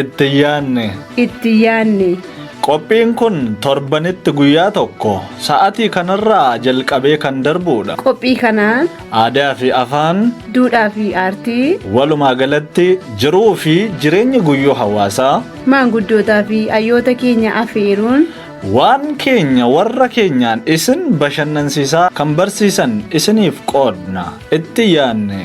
Ittiyaanne Qophiin kun torbanitti guyyaa tokko sa'aatii kanarraa jalqabee kan darbuudha. Qophii kanaan aadaa fi afaan, duudhaa fi aartii, walumaa galatti jiruu fi jireenya guyyuu hawaasaa, maanguddootaa fi hayyoota keenya afeeruun waan keenya warra keenyaan isin bashannansiisaa kan barsiisan isiniif qoodna. Ittiyaanne.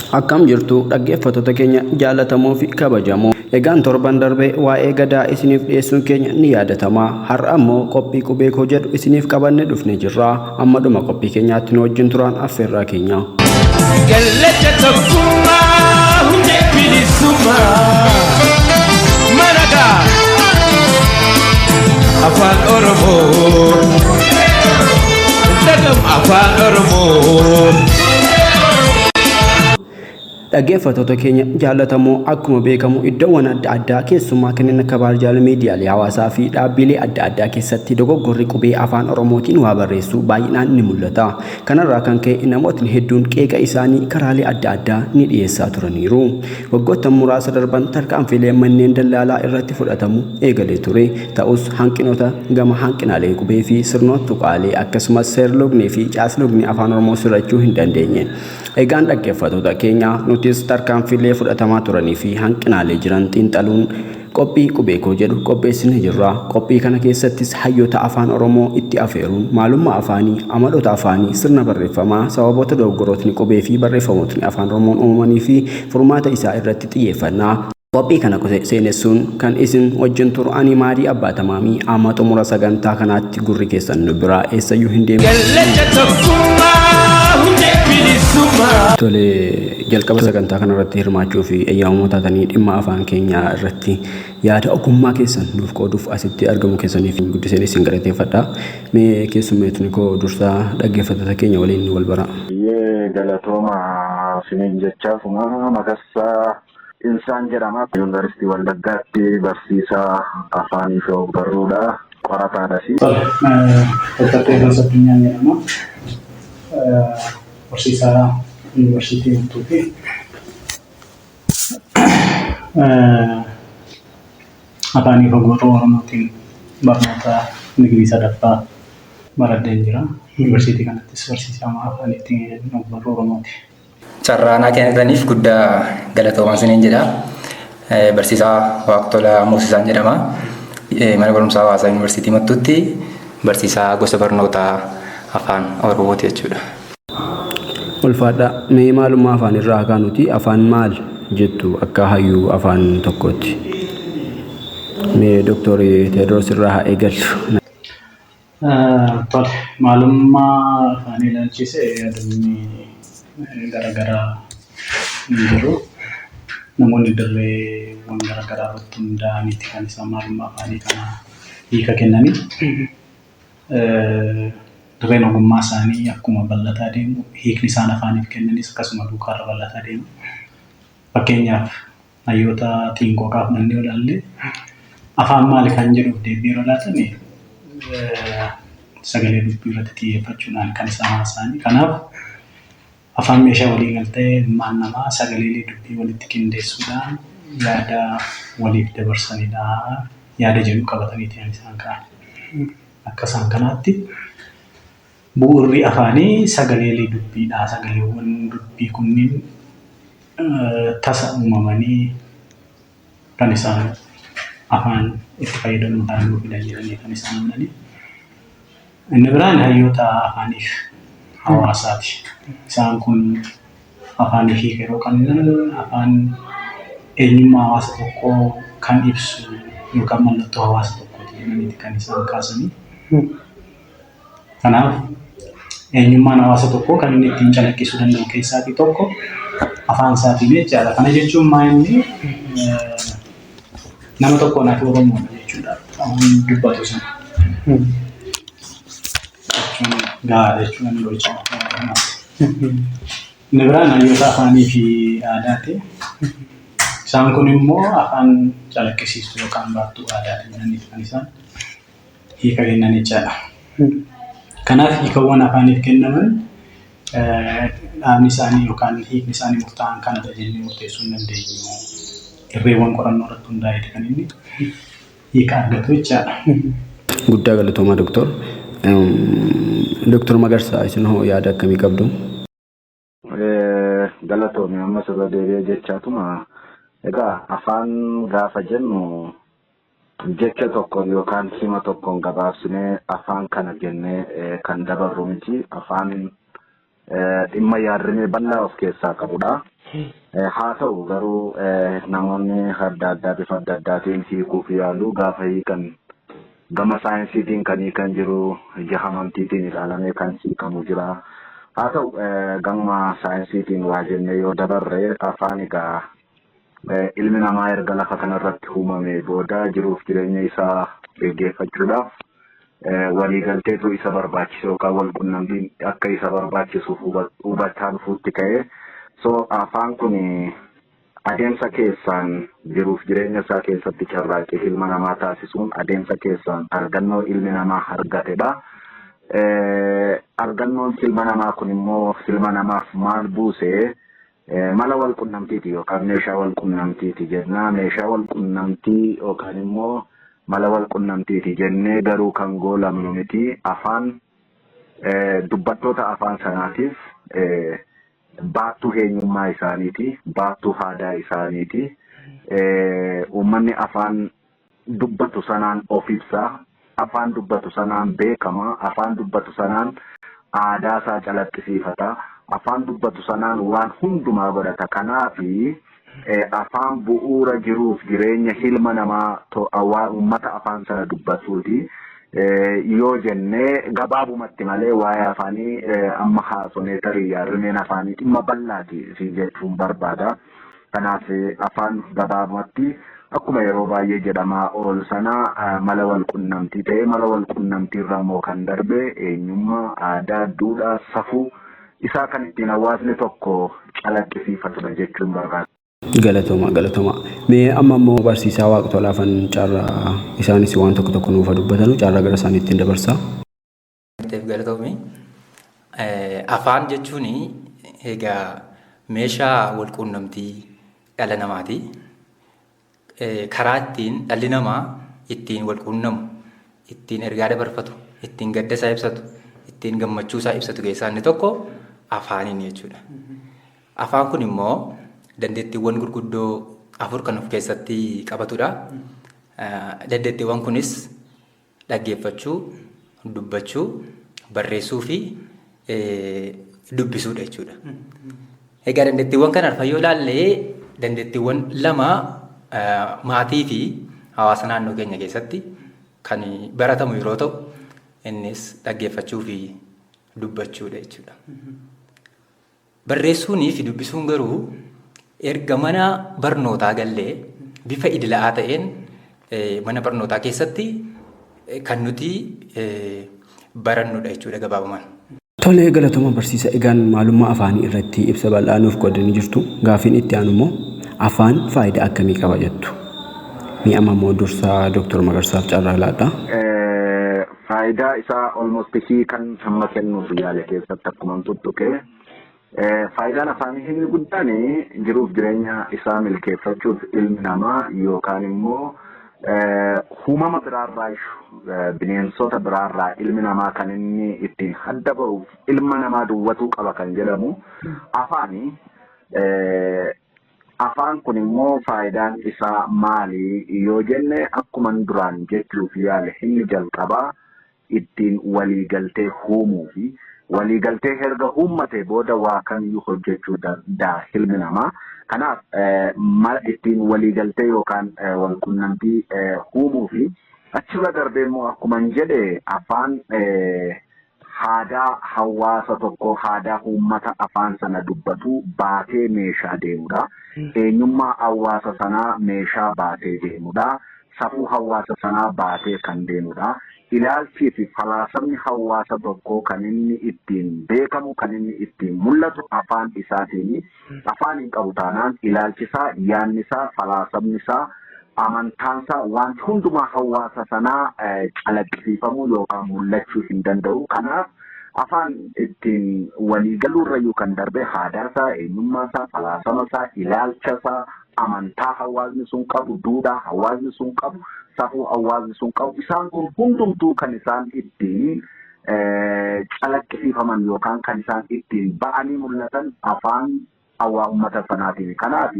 Akkam jirtu dhaggeeffattoota keenya jaallatamoo fi kabajamoo. Egaan torban darbee waa'ee gadaa isiniif dhiyeessuun keenya ni yaadatama. Har'a ammoo qophii qubee koo jedhu isiniif qabannee dhufnee jirra. Amma dhuma qophii keenyaatti nu wajjin turaan affeerraa keenya. Galata tokkummaa hundee bilisummaa maragaa afaan Oromoo dagam afaan Oromoo. Dhaggeeffattoota keenya jaallatamoo akkuma beekamu iddoowwan adda addaa keessumaa kanneen akka barjaalee miidiyaalee hawaasaa fi dhaabbilee adda addaa keessatti dogoggorri qubee afaan Oromootiin waa barreessuu baay'inaan ni mul'ata. Kanarraa kan ka'e namootni hedduun qeeqa isaanii karaalee adda addaa ni dhiyeessaa turaniiru. Waggoota muraasa darban tarkaanfilee manneen daldalaa irratti fudhatamu eegalee ture. Ta'us hanqinoota gama hanqinaalee qubee fi sirnoota tuqaalee akkasumas seerlognii fi caaslogni afaan Oromoo sirrachuu hin dandeenye. Egaan dhaggeeffattoota keenya nutis tarkaanfilee fudhatamaa turanii fi hanqinaalee jiran xiinxaluun qophii qubee koo jedhu qopheessinee jirra. Qophii kana keessattis hayyoota afaan Oromoo itti afeeruun maalummaa afaanii, amaloota afaanii, sirna barreeffamaa, sababoota dogoggorootni qubee fi barreeffamootni afaan Oromoon uumamanii fi furmaata isaa irratti xiyyeeffannaa. Qophii kana seenessuun kan isin wajjin turu ani Maarii Abbaa Tamaamii amma xumura sagantaa kanaatti gurri keessan nu biraa eessayyuu hin deemne. Tole jalqaba sagantaa kanarratti hirmaachuu fi eeyyamamoo taatanii dhimma afaan keenyaa irratti yaada ogummaa keessan nuuf qooduuf asitti argamu keessaniif guddiseen isin galateeffadha. Mee keessummeetni koo dursaa dhaggeeffattoota keenya waliin wal bara. Galatooma siniin jechaafuma maqaa insaan jedhama. Yuunivarsiitii Wallaggaatti barsiisaa afaanii fi ogbarruudha. Qorataadhas. Dr. Sabbinyaan jedhama. Barsiisaa Yuunivarsiitii Mattuuti. Afaanii fi ogbarruu Oromootiin barnoota digirii sadaffaa baradheen jira. Yuunivarsiitii kanattis barsiisaa afaaniitiin ogbarruu Oromooti. Carraanaa kennitaniif guddaa galatoomaa isiniin jedha. Barsiisaa Waaqtolaa Moosisaan jedhama. Mana barumsaa hawaasaa Yuunivarsiitii Mattuutti barsiisaa gosa barnootaa afaan Oromooti jechuudha. Ulfaadha. Mee maalummaa afaan irraa kaanuti afaan maal jettu akka hayyuu afaan tokkotti? Mee Dr. Teediroos irraa haa eegallu. Tole maalummaa afaan ilaalchisee yaadamni garaagaraa ni jiru. Namoonni dirreewwan garaagaraa irratti hundaa'aniiti kan isaan maalummaa afaanii kana hiika kennanii. Dirreen ogummaa isaanii akkuma bal'ataa deemu hiikni isaan afaaniif kennanis akkasuma duukaarra bal'ataa deemu. Fakkeenyaaf hayyoota xiinqoo kaafnannee yoo ilaalle afaan maali kan jedhuuf deebii yeroo laatan sagalee dubbii irratti xiyyeeffachuudhaan kan isaan haasa'anii. Kanaaf afaan meeshaa walii galtee ilmaan namaa sagalee dubbii walitti qindeessuudhaan yaada waliif dabarsanidha. Yaada jedhu qabatanii ta'an isaan kaan. Akka isaan kanaatti bu'uurri afaanii sagalee dubbiidha. Sagaleewwan dubbii kunniin tasa uumamanii kan isaan afaan itti fayyadamuudhaan nuuf fidan jedhanii kan isaan amananii. Inni biraan hayyoota afaaniif hawaasaati. Isaan kun afaanii fi yeroo kan afaan eenyummaa hawaasa tokkoo kan ibsu yookaan mallattoo hawaasa tokkooti jedhanii kan isaan kaasanii. Kanaaf eenyummaan hawaasa tokkoo kan inni ittiin calaqqisuu danda'u keessaatii tokko afaan isaatiin jechaadha. Kana jechuun maa'inni nama tokko naaf Oromoodha jechuudha. Afaan dubbatu sana. Jechuun gahaa jechuudha ni gocha. Inni biraan hayyoota afaanii fi aadaati. Isaan kun immoo afaan calaqqisiistuu yookaan baattuu aadaati jedhanii kan isaan hiika kennan jechaadha. Kanaaf hiikawwan afaaniif kennaman dhaabni isaanii yookaan hiikni isaanii murtaa'an kanadha jennee murteessuu hin dandeenyu. Irreewwan qorannoo irratti hundaa'eeti kan inni hiika argatu jechaadha. Guddaa galatoomaa Doktor. Doktor Magarsaa isin hoo yaada akkamii qabdu? Galatoomii ammas irra deebi'ee jechaatuma. Egaa afaan gaafa jennu jecha tokkoon yookaan hima tokkoon gabaabsinee afaan kana jennee kan dabarru miti. Afaan dhimma yaadrimee bal'aa of keessaa qabudha. Haa ta'u garuu namoonni adda addaa bifa adda addaatiin hiikuuf yaalu gaafa hiikan gama saayinsiitiin kan hiikan jiru, ija amantiitiin ilaalamee kan hiikamu jira. Haa ta'u gama saayinsiitiin waa jennee yoo dabarre afaan egaa ilmi namaa erga lafa kanarratti uumamee booda jiruuf jireenya isaa gaggeeffachuudhaaf waliigalteetu isa barbaachisu yookaan walqunnamtiin akka isa barbaachisuuf hubachaa dhufuutti ka'ee. So afaan kun adeemsa keessaan jiruuf jireenya isaa keessatti carraaqee ilma namaa taasisuun adeemsa keessaan argannoo ilmi namaa argatedha. Argannoon ilma namaa kun immoo ilma namaaf maal buusee mala walqunnamtiiti yookaan meeshaa walqunnamtiiti jenna. Meeshaa walqunnamtii yookaan immoo mala walqunnamtiiti jennee garuu kan goolamnu miti. Afaan dubbattoota afaan sanaatiif baattuu eenyummaa isaaniiti, baattuu aadaa isaaniiti. Uummanni afaan dubbatu sanaan of ibsa, afaan dubbatu sanaan beekama, afaan dubbatu sanaan aadaa isaa calaqqisiifata, afaan dubbatu sanaan waan hundumaa godhata. Kanaafi afaan bu'uura jiruuf jireenya ilma namaa uummata afaan sana dubbatuuti. Yoo jennee gabaabumatti malee waa'ee afaanii amma haasonee tarii yaadrimeen afaanii dhimma bal'aati si jechuun barbaada. Kanaaf afaan gabaabumatti akkuma yeroo baay'ee jedhamaa ol sana mala walqunnamtii ta'ee mala walqunnamtii irraa immoo kan darbe eenyummaa, aadaa, duudhaa, safuu isaa kan ittiin hawaasni tokko calaqqisiifatudha jechuun barbaada. Galatooma. Mee amma immoo barsiisaa Waaqtolaafan carraa isaanis waan tokko tokko nuuf dubbatanu carraa gara isaaniitti dabarsaa. Galatoomii. Afaan jechuun egaa meeshaa walquunnamtii dhala namaati. Karaa ittiin dhalli namaa ittiin walquunnamu, ittiin ergaa dabarfatu, ittiin gadda isaa ibsatu, ittiin gammachuu isaa ibsatu keessaa inni tokko afaaniin jechuudha. Afaan kun immoo dandeettiiwwan gurguddoo afur kan of keessatti qabatudha. Dandeettiiwwan kunis dhaggeeffachuu, dubbachuu, barreessuu fi dubbisuudha jechuudha. Egaa dandeettiiwwan kana yoo ilaalle dandeettiiwwan lama maatii fi hawaasa naannoo keenya keessatti kan baratamu yeroo ta'u innis dhaggeeffachuu fi dubbachuudha jechuudha. Barreessuunii fi dubbisuun garuu erga mana barnootaa gallee bifa idila'aa ta'een mana barnootaa keessatti kan nuti barannudha jechuudha gabaabumaan. Tolee galatooma barsiisa egaan maalummaa afaanii irratti ibsa bal'aa nuuf qoodanii jirtu. Gaafiin itti aanu immoo afaan faayidaa akkamii qaba jettu? Mee amma immoo dursaa Dr. Magarsaaf carraa laadha. Faayidaa isaa almost kan hamma kennuuf yaale keessatti akkuma tuttuqee Faayidaan afaanii inni guddaan jiruuf jireenya isaa milkeeffachuuf ilmi namaa yookaan immoo uumama biraarraa bineensota biraarraa ilmi namaa kan inni ittiin adda ba'uuf ilma namaa duwwatuu qaba kan jedhamu afaanii. Afaan kun immoo faayidaan isaa maali yoo jenne akkuma duraan jechuuf yaale inni jalqabaa ittiin waliigaltee uumuu fi waliigaltee erga uummate booda waa kamiyyuu hojjechuu danda'a ilmi namaa. Kanaaf ittiin waliigaltee yookaan walqunnamtii uumuu fi achirra darbee immoo akkuma jedhe afaan aadaa hawaasa tokko aadaa uummata afaan sana dubbatu baatee meeshaa deemudha. Eenyummaa hawaasa sanaa meeshaa baatee deemudha. Safuu hawaasa sanaa baatee kan deemudha. Ilaalchii fi falaasamni hawaasa tokkoo kan inni ittiin beekamu kan inni ittiin mul'atu afaan isaatiin. Afaan hin qabu taanaan ilaalchisaa, yaannisaa, falaasamnisaa, amantaansaa wanti hundumaa hawaasa sanaa calaqqisiifamuu yookaan mul'achuu hin danda'u. Kanaaf afaan ittiin waliigaluurrayyuu kan darbe aadaasaa, eenyummaasaa, falaasamasaa, ilaalchasaa, amantaa hawaasni sun qabu, duudhaa hawaasni sun qabu, safuu hawaasni sun qabu. Isaan kun hundumtuu kan isaan ittiin calaqqisiifaman yookaan kan isaan ittiin ba'anii mul'atan afaan uummata sanaatiin. Kanaaf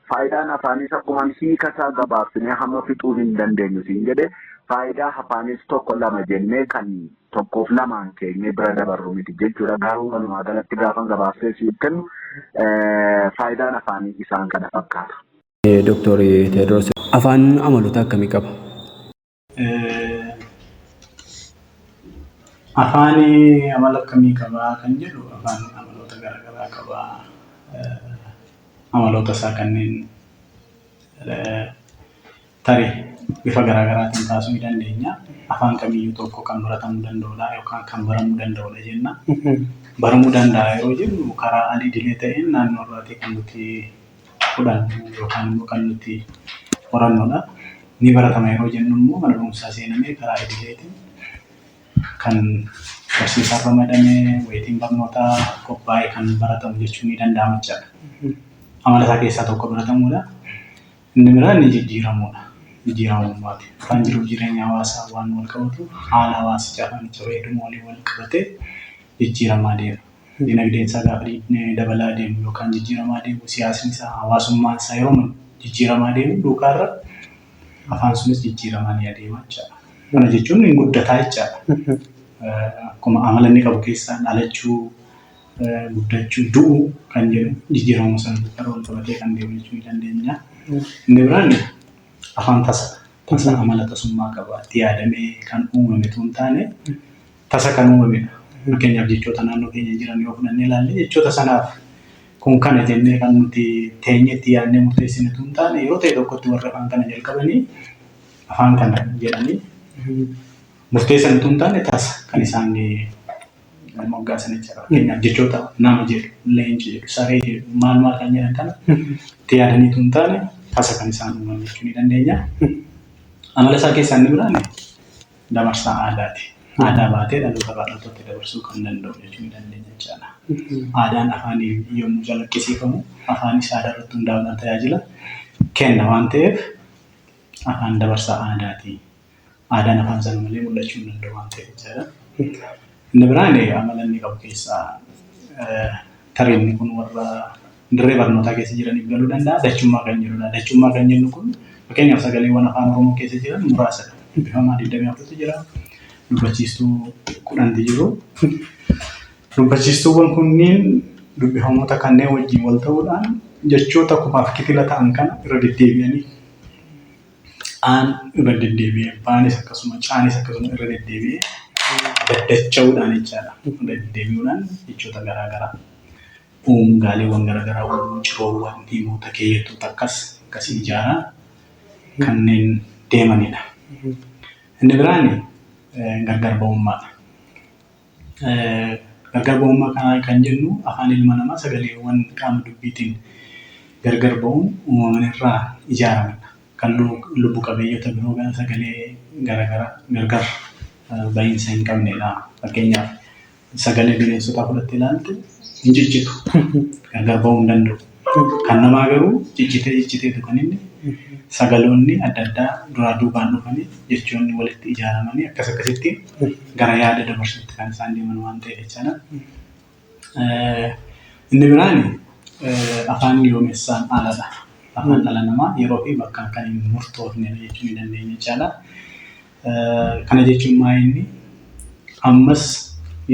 faayidaan afaanis akkuma hiikasaa gabaabsinee hamma fixuu hin dandeenyu siin jedhe faayidaa afaanis tokko lama jennee kan tokkoof lamaan keenyee bira dabarru miti jechuudha. Garuu walumaa galatti gaafa gabaabsee siif kennu faayidaan afaanii isaan kana fakkaata. Dr. Tewoodiroos afaan amaloota akkamii qaba? Afaanii amala akkamii qaba kan jedhu afaan amaloota garaagaraa qaba. Amaloota isaa kanneen tarii bifa garaagaraatiin taasisuu ni dandeenya. Afaan kamiyyuu tokko kan baratamuu danda'udha yookaan kan baramuu danda'udha jenna. Baramuu danda'a yeroo jennu karaa al-idilee ta'een naannoo irraatii kan nuti fudhannu yookaan immoo kan nuti qorannudha. Ni baratama yeroo jennu immoo mana barumsaa seenamee karaa idileetiin kan barsiisaan ramadamee wayitiin barnootaa qophaa'ee kan baratamu jechuun ni danda'ama jechaadha. Amala isaa keessaa tokko baratamudha. Inni biraan ni jijjiiramuudha. Jijjiiramummaati. Afaan jiruuf jireenya hawaasaa waan wal qabatu haala hawaasicha afaanicha fayyadamu waliin wal qabatee jijjiiramaa deema. Dinagdeen isaa gaafa dabalaa deemu yookaan jijjiiramaa deemu siyaasni isaa hawaasummaan isaa yeroo jijjiiramaa deemu duukaarra afaan sunis jijjiiramaa ni adeema jechaadha. Kana jechuun ni guddataa jechaadha. Akkuma amala inni qabu keessaa dhalachuu guddachuu du'uu kan jedhu jijjiiramu sana irra wal qabatee kan deemu jechuu ni dandeenya. Inni biraan afaan tasa amala tasummaa qaba. Itti yaadamee kan uumame osoo hin taane tasa kan uumamedha. Fakkeenyaaf jechoota naannoo keenya jiran yoo fudhannee ilaalle jechoota sanaaf kun kana jennee kan nuti teenyee itti yaadnee murteessine osoo hin taane yeroo ta'e tokkotti warra afaan kana jalqabanii afaan kana jedhanii murteessan osoo hin taane tasa kan isaan moggaasan jechuudha. Fakkeenyaaf jechoota nama jedhu, leenci jedhu, saree jedhu, maal kan jedhan kana itti yaadanii osoo hin taane tasa kan isaan uuman jechuu ni dandeenya. Amala isaa keessaa inni biraan dabarsaa aadaati. Aadaa baatee dhaloota dhalootatti dabarsuu kan danda'u jechuu ni dandeenya jechaadha. Aadaan afaanii yommuu calaqqisiifamu afaanis aadaa irratti hundaa'uudhaan tajaajila kenna waan ta'eef afaan dabarsaa aadaati. Aadaan afaan sana malee mul'achuu hin danda'u waan ta'eef jechaadha. Inni biraan amala inni qabu keessaa tareenni kun warra dirree barnootaa keessa jiraniif galuu danda'a. Dachummaa kan jedhudha. Dachummaa kan jennu kun fakkeenyaaf sagaleewwan afaan Oromoo keessa jiran muraasadha. Bifamaa 24 jira. Dubbachiistuu 10 jiru. Dubbachiistuuwwan kunniin dubbifamoota kanneen wajjin wal ta'uudhaan jechoota kufaaf kitila ta'an kana irra deddeebi'anii irra deddeebi'ee baanis akkasuma caanis akkasuma irra deddeebi'ee daddacha'uudhaan jechaadha. Irra deddeebi'uudhaan jechoota garaagaraa gaaleewwan garaagaraa uumuu ciroowwan diimota keeyyattoota akkasii ijaaraa kanneen deemanidha. Inni biraan gargar ba'ummaadha. Gargar ba'ummaa kanaa kan jennu afaan ilma namaa sagaleewwan qaama dubbiitiin gargar ba'uun uumaman irraa ijaaramanidha. Kan lubbu qabeeyyota biroo sagalee garaagaraa gargar ba'iinsa hin qabnedha. Fakkeenyaaf sagalee bineensota fudhattee ilaalte hin ciccitu. Gargar ba'uu hin danda'u. Kan namaa garuu cicciteetu kan inni sagaloonni adda addaa duraa duubaan dhufanii jechoonni walitti ijaaramanii akkasitti gara yaada dabarsuutti kan isaan deeman waan ta'eef jechaadha. Inni biraan afaan yoomessaan aladha. Afaan dhala namaa yeroo fi bakka kan hin murtoofne jechuu ni dandeenya jechaadha. Kana jechuun maa inni ammas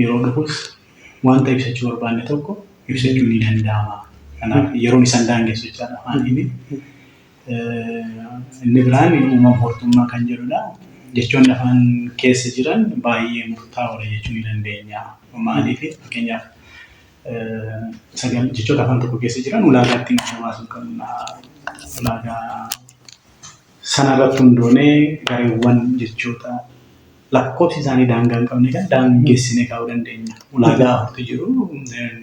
yeroo dhufus wanta ibsachuu barbaanne tokko ibsachuu ni danda'ama. Kanaaf yeroon isaan daangessu jechaadha afaan inni. Inni biraan uumama hortummaa kan jedhudha. Jechoonni afaan keessa jiran baay'ee murtaa'oodha jechuu ni dandeenya. Maaliif fakkeenyaaf jechoota afaan tokko keessa jiran ulaagaa ittiin hawaasuu qabna. Ulaagaa sanarratti hundoonee gareewwan jechoota lakkoofsi isaanii daangaa hin qabne kan daangessinee kaa'uu dandeenya. Ulaagaa afurtu jiru,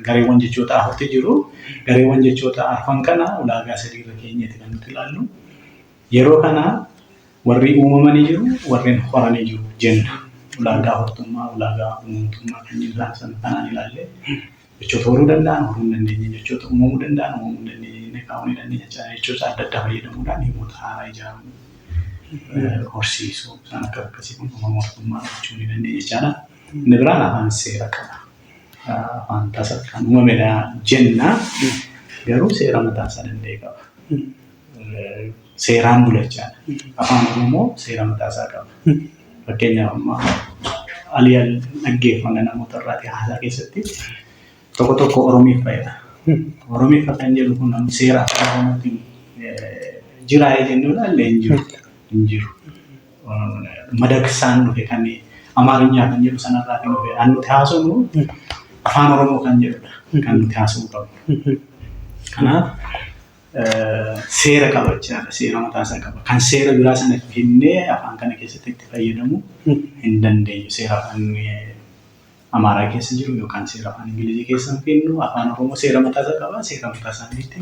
gareewwan jechoota afurtu jiru. Gareewwan jechoota afan kana ulaagaa sadiirra keenyatti kan nuti ilaallu. Yeroo kana warri uumamanii jiru, warreen horanii jiru jenna. Ulaagaa hortummaa, ulaagaa uumamtummaa kan jirran sana kanaan ilaallee jechoota horuu danda'an, horuu hin dandeenye, jechoota uumamuu danda'an, uumamuu hin dandeenye, kaa'uu ni dandeenya jechuudha. Jechoota adda addaa fayyadamuudhaan himoota haaraa ijaaramuu. Horsiisuu isaan akkasii kun uumama hortummaa jechuu ni dandeenya jechaadha. Inni biraan afaan seera qaba. Afaan tasa kan uumamedha jenna garuu seera mataa isaa danda'e qaba. Seeraan bula jechaadha. Afaan Oromoo seera mataa isaa qaba. Fakkeenyaaf amma aliyaan dhaggeeffannaa namoota irraati haasaa keessatti tokko tokko Oromiif fayyada. Oromiif kan jedhu kun seera afaan Oromootiin jiraayee jennuudha illee hin jiru. Injiru madaksaan dhufe kan Amaarinyaa kan jedhu sanarraa kan dhufe an nuti haasofnu afaan Oromoo kan jedhudha kan nuti haasofuu qabnu. Kanaaf seera qaba jechaadha. Seera mataa isaa qaba. Kan seera biraa sana finnee afaan kana keessatti itti fayyadamuu hin dandeenyu. Seera afaan Amaaraa keessa jiru yookaan seera afaan Ingilizii keessa hin finnu afaan Oromoo seera mataa isaa qaba. Seera mataa isaaniitti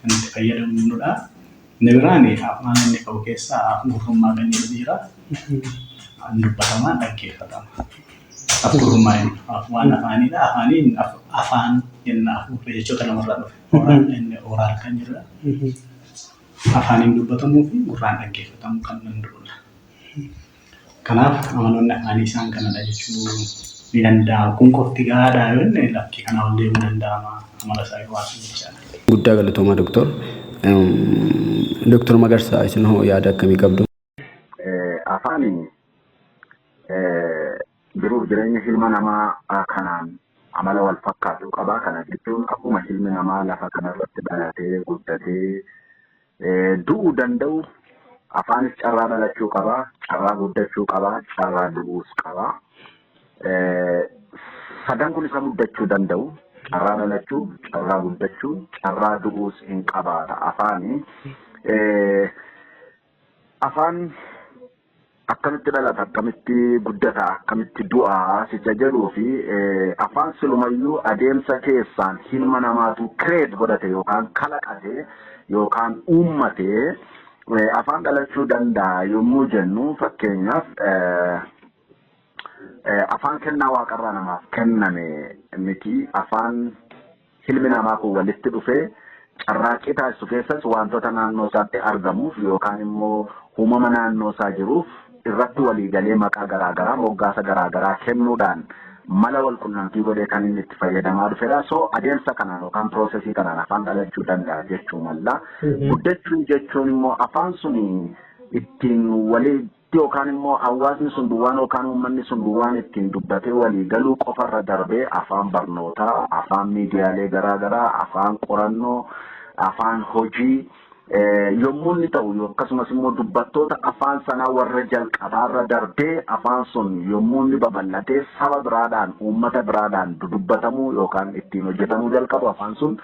kan itti fayyadamnudha. Inni biraan afaan inni qabu keessaa afurummaa kan jedhu jira. Dubbatamaan dhaggeeffatama. Afurummaa waan afaanidha. Afaaniin afaan jenna afur jechoota lamarraa dhufe. Inni oraal kan jirudha. Afaaniin dubbatamuu fi gurraan dhaggeeffatamuu kan danda'udha. Kanaaf amaloonni afaanii isaan kanadha jechuu ni danda'ama. Kun qofti gahaadha yoo inni lakkii kanaa ol deemuu danda'ama. Amala isaa yoo haasa'u jechaadha. Guddaa galatoomaa Doktor. Doktor Magarsaa isin hoo yaada akkamii qabdu? Afaaniin biruuf jireenya ilma namaa kanaan amala wal fakkaatu qaba. Kana jechuun akkuma ilmi namaa lafa kanarratti dhalatee guddatee du'uu danda'u afaanis carraa dhalachuu qaba, carraa guddachuu qaba, carraa du'uus qaba. Sadan kun isa muddachuu danda'u. Carraa dhalachuu, carraa guddachuu, carraa du'uus hin qabaata afaani. Afaan akkamitti dhalata, akkamitti guddata, akkamitti du'a sicha jedhuu fi afaan silumayyuu adeemsa keessaan ilma namaatu kireet godhate yookaan kalaqate yookaan uummate afaan dhalachuu danda'a yommuu jennu fakkeenyaaf afaan kennaa waaqarraa namaaf kenname miti. Afaan ilmi namaa kun walitti dhufee carraaqqii taasisu keessas wantoota naannoo isaatti argamuuf yookaan immoo uumama naannoo isaa jiruuf irratti waliigalee maqaa garaagaraa moggaasa garaagaraa kennuudhaan mala wal qunnamtii godhee kan inni itti fayyadamaa dhufedha. So adeemsa kanaan yookaan piroosesii kanaan afaan dhalachuu danda'a jechuu malla. Guddachuu jechuun immoo afaan sun ittiin walii yookaan immoo hawaasni sun duwwaan yookaan uummanni sun duwwaan ittiin dubbatee walii galuu qofarra darbee afaan barnootaa, afaan miidiyaalee garaagaraa, afaan qorannoo, afaan hojii yommuu inni ta'u akkasumas immoo dubbattoota afaan sanaa warra jalqabaarra darbee afaan sun yommuu inni babal'atee saba biraadhaan uummata biraadhaan dubbatamuu yookaan ittiin hojjetamuu jalqabu afaan sun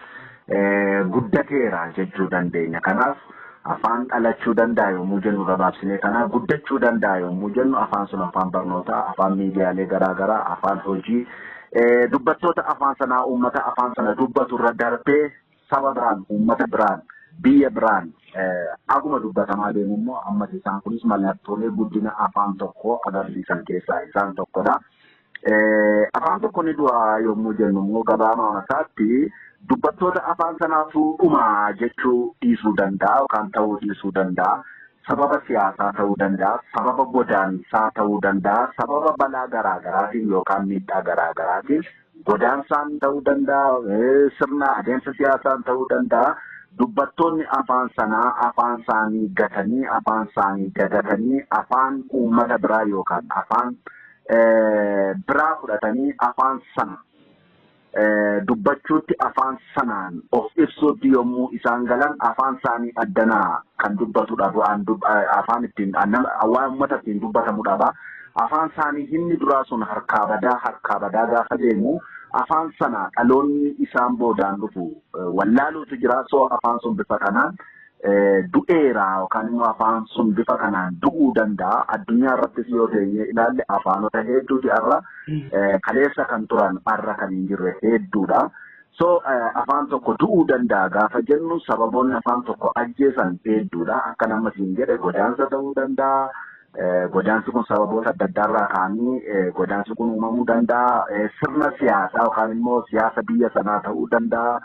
guddateera jechuu dandeenya. Kanaaf afaan dhalachuu danda'a yommuu jennu gabaabsinee kanaaf guddachuu danda'a yommuu jennu afaan sun afaan barnootaa, afaan miidiyaalee garaagaraa, afaan hojii dubbattoota afaan sanaa uummata afaan sana dubbaturra darbee saba biraan uummata biraan biyya biraan aguma dubbatamaa deemu immoo ammas isaan kunis mallattoolee guddina afaan tokkoo agarsiisan keessaa isaan tokkodha. Afaan tokko ni du'a yommuu jennu immoo gabaabaa isaatti dubbattoota afaan sanaatu dhuma jechuu dhiisuu danda'a yookaan ta'uu dhiisuu danda'a. Sababa siyaasaa ta'uu danda'a, sababa godaansaa ta'uu danda'a, sababa balaa garaagaraatiin yookaan miidhaa garaagaraatiin godaansaan ta'uu danda'a, sirna adeemsa siyaasaan ta'uu danda'a. Dubbattoonni afaan sanaa afaan isaanii gatanii, afaan isaanii dagatanii, afaan uummata biraa yookaan afaan biraa fudhatanii afaan sana dubbachuutti afaan sanaan of ibsuutti yommuu isaan galan afaan isaanii addanaa kan dubbatudha. Afaan ittiin waan uummata ittiin dubbatamudha. Afaan isaanii inni duraa sun harkaa badaa gaafa deemu afaan sana dhaloonni isaan boodaan dhufu wallaaluutu jira. So afaan sun bifa kanaan du'eera yookaan immoo afaan sun bifa kanaan du'uu danda'a. Addunyaa irrattis yoo ta'e ilaalle afaanota hedduuti irra kaleessa kan turan irra kan hin jirre hedduudha. So afaan tokko du'uu danda'a gaafa jennu sababoonni afaan tokko ajjeesan hedduudha. Akka namni siin jedhe godaansa ta'uu danda'a. Godaansi kun sababoota adda addaarraa ka'anii godaansi kun uumamuu danda'a. Sirna siyaasaa yookaan immoo siyaasa biyya sanaa ta'uu danda'a.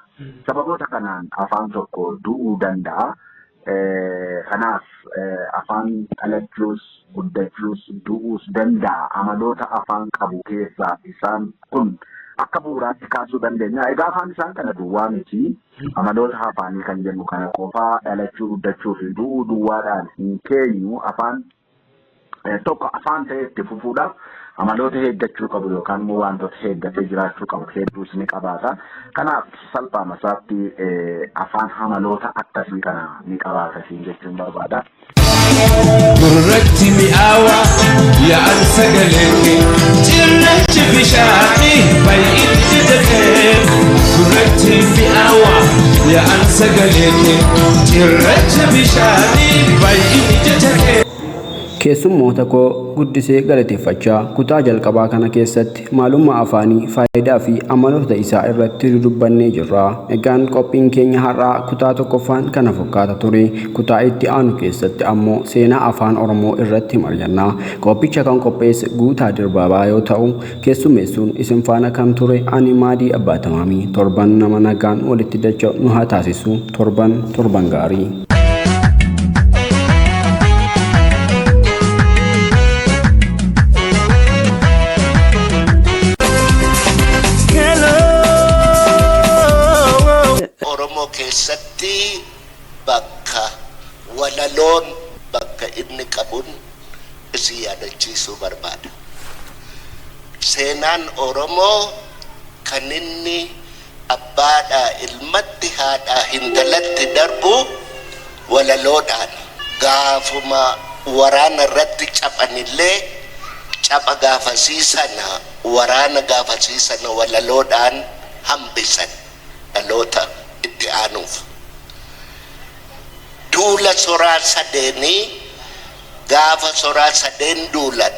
Sababoota kanaan afaan tokko du'uu danda'a. Kanaaf afaan dhalachuus, guddachuus, du'uus danda'a. Amaloota afaan qabu keessaa isaan kun akka bu'uuraatti kaasuu dandeenya. Egaa afaan isaan kana duwwaa miti. Amaloota afaanii kan jennu kana qofaa dhalachuu, guddachuu fi du'uu duwwaadhaan hin keenyu. Afaan tokko afaan ta'e itti fufuudhaaf amaloota heeggachuu qabu yookaan immoo wantoota heeggatee jiraachuu qabu hedduus ni qabaata. Kanaaf salphaa masaatti afaan amaloota akkasii kana ni qabaata jechuun barbaada. Gurratti mi'aawa yaa'an sagalee cirrachi bishaanii baay'inti jedhee. Gurratti mi'aawa yaa'an sagalee cirrachi bishaanii baay'inti jedhee. Keessummoota koo guddisee galateeffachaa kutaa jalqabaa kana keessatti maalummaa afaanii faayidaa fi amaloota isaa irratti dubbannee jirra. Egaan qophiin keenya har'aa kutaa tokkoffaan kana fakkaata ture. Kutaa itti aanu keessatti ammoo seenaa afaan Oromoo irratti mari'anna. Qophicha kan qopheesse Guutaa Dirbaabaa yoo ta'u keessummeessuun isin faana kan ture ani Maadii Abbaatamaamii. Torban nama nagaan walitti dacha'u nu haa taasisu. Torban gaarii. Keessatti bakka walaloon bakka inni qabuun isin yaadachiisuu barbaada. Seenaan Oromoo kan inni abbaadhaa ilmatti haadhaa intalatti darbu walaloodhaan. Gaafuma waraana irratti caphanillee capha gaafasiisana waraana gaafasiisana walaloodhaan hambisan dhaloota itti aanuuf. Duula soraa sadeenii gaafa soraa sadeen duulan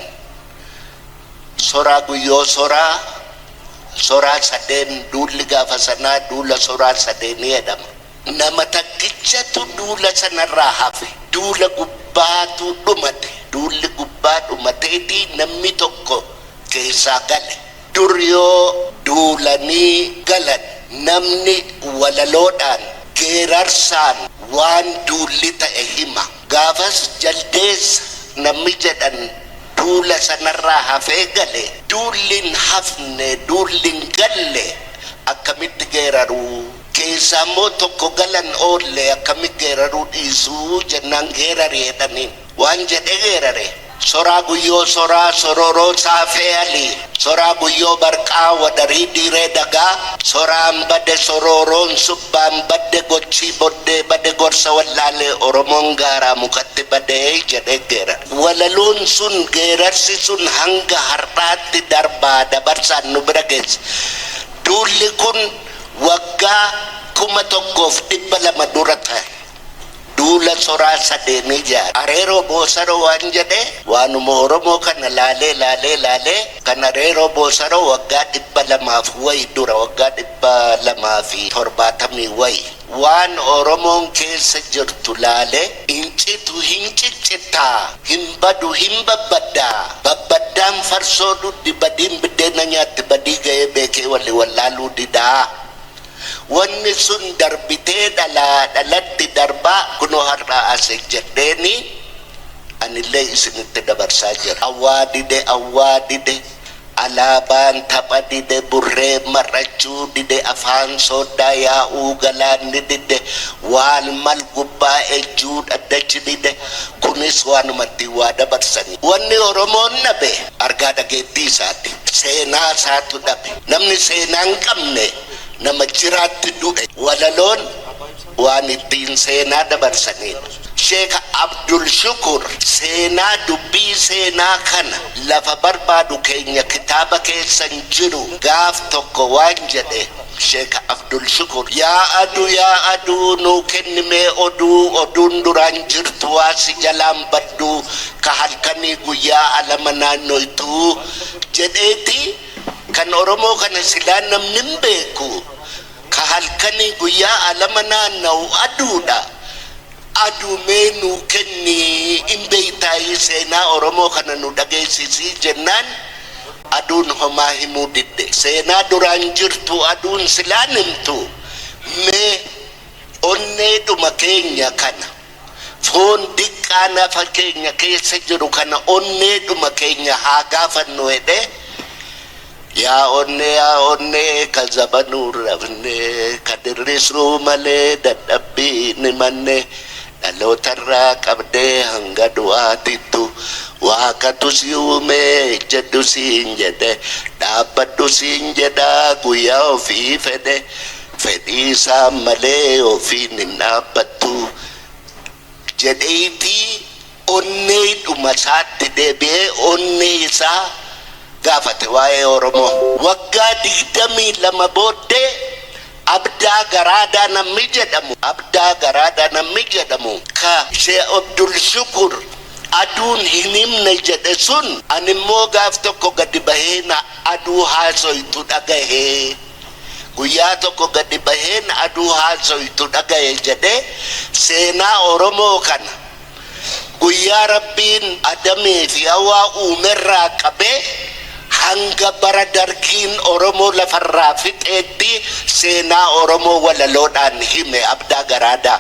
soraa guyyoo soraa sadeen duulli gaafa sanaa duula soraa sadeenii jedhama. Nama takkichatu duula sanarraa hafe duula gubbaatu dhumate. Duulli gubbaa dhumateetii namni tokko keessaa gale. Dur yoo duulanii galan namni walaloodhaan geerarsaan waan duulli ta'e hima. Gaafas jaldeessa namni jedhan duula sanarraa hafee gale. Duulliin hafne duulliin galle akkamitti geeraruu. Keessaa immoo tokko galan oolle akkamitti geeraruu dhiisuu jennaan geerari jedhaniin. Waan jedhe geerare. Soraa guyyoo soraa sororoo saafee alii. Soraa guyyoo barqaa wadarii dhiiree dagaa. Soraan bade sororoon subbaan badde gochii boddee bade gorsa wallaalee Oromoon gaaraa mukatti badee jedhee geerare. Walaloon sun geerarsi sun hanga har'aatti darbaa dabarsaan nu bira geesse. Duulli kun waggaa 1200 dura ta'e. duula soraa sadeenii jaar areeroo boosaroo waan jedhe waanuma oromoo kana laalee kan areeroo boosaroo waggaa 200 wayi dura waggaa 270 wayi waan oromoon keessa jirtu laalee incitu hinciccitaa hin badu hin babbaddaan farsoo duddi badiin biddeena nyaatti badii ga'ee beekee walli wallaaluu didaa. Wanni sun darbitee dhalatti darbaa kunoo har'aa as jedheeni anillee isinitti dabarsaa jira. Awwaa dide alaabaan tapha dide burree marrachuu dide afaan sooddaa yaa'uu galaanni dide waan mal gubbaa ejjuu dhaddachi dide kunis waanumatti waa dabarsanii. Wanni Oromoon dhabe argaa dhageettii isaati. Seenaa isaatu dhabe. Namni seenaa hin qabne nama jiraatti du'e walaloon waan ittiin seenaa dabarsaniin. Sheekh Abdul Shukur seenaa dubbii seenaa kana lafa barbaadu keenya kitaaba keessan jiru gaaf tokko waan jedhe Sheekh Abdul Shukur yaa aduu nuu kennimee oduun duraan jirtu waasi jalaan baddu ka halkanii guyyaa alama naannoytuu jedheeti. Kan Oromoo kana silaa namni hin beeku ka halkanii guyyaa alama naanna'u aduudha. Adumee nuu kenni hin beeytaayi seenaa Oromoo kana nu dhageessisii jennaan aduun homaa himuu didde. Seenaa duraan jirtu aduun silaan himtu mee onneedhuma keenya kana foon diqqaa nafa keenya keessa jiru kana onneedhuma keenya haa gaafannu hedhe. Yaa onnee ka zabanuu rafne ka dirrisuu malee dadhabbii ni manne dhalootarraa qabdee hanga du'aatittu waaqatu si uume jedhu siin jedhe dhaabbadhu siin jedhaa guyyaa ofii fedhe fedhii isaa malee ofiin hin dhaabbattu jedheetii onneedhuma isaatti deebi'ee onnee isaa gaafate waa'ee Oromoo. Waggaa 22 booddee abdaa garaadaa namni jedhamu ka Sheekh Abdul Shukur aduun hin himne jedhe sun animmoo gaaf tokko gadi baheena aduu haasoytu dhagahee guyyaa tokko gadi baheena aduu haasoytu dhagahe jedhe seenaa Oromoo kana guyyaa Rabbiin Adamii fi Hawaa uumerraa qabee hanga bara dargiin Oromoo lafarraa fixeetti seenaa Oromoo walaloodhaan hime abdaa garaadaa.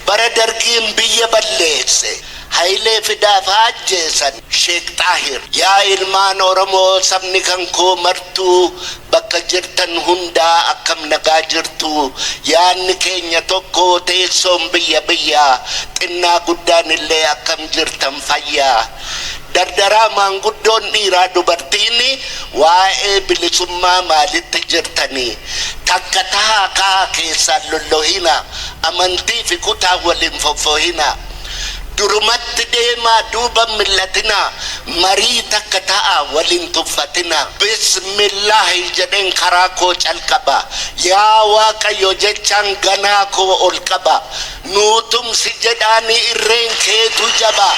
Bara dargiin biyya balleesse Hayilee Fidaaf ajjeesan Sheekh Xaahir yaa ilmaan Oromoo sabni kan koo martuu bakka jirtan hundaa akkam nagaa jirtu yaanni keenya tokko teessoon biyya xinnaa guddaan illee akkam jirtan fayyaa. Dardaraa maanguddoon dhiiraa dubartiini waa'ee bilisummaa maalitti jirtanii takka tahaa kaa keessaan lollohina amantii fi kutaa waliin foffohina durumatti deemaa duuba millatina marii takka ta'a waliin tuffatina bismillaahi jedheen karaa koo calqaba yaa Waaqayyo jechaan ganaa koo ol qaba nuutumsi jedhaanii irreen keetu jaba